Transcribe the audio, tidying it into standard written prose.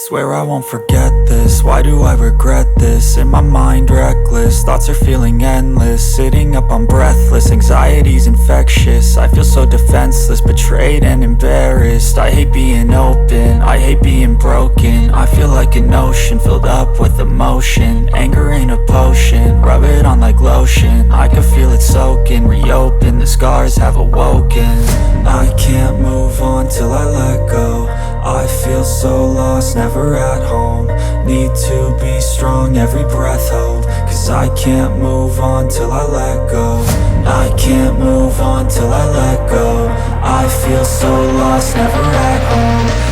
Swear I won't forget this, why do I regret this? In my mind reckless, thoughts are feeling endless. Sitting up, I'm breathless, anxiety's infectious. I feel so defenseless, betrayed and embarrassed. I hate being open, I hate being broken. I feel like an ocean, filled up with emotion. Anger ain't a potion, rub it on like lotion. I can feel it soaking, reopen, the scars have awoken. I can't move on till I let go. I feel so lost, never at home. Need to be strong, every breath hold. Cause I can't move on till I let go. I can't move on till I let go. I feel so lost, never at home.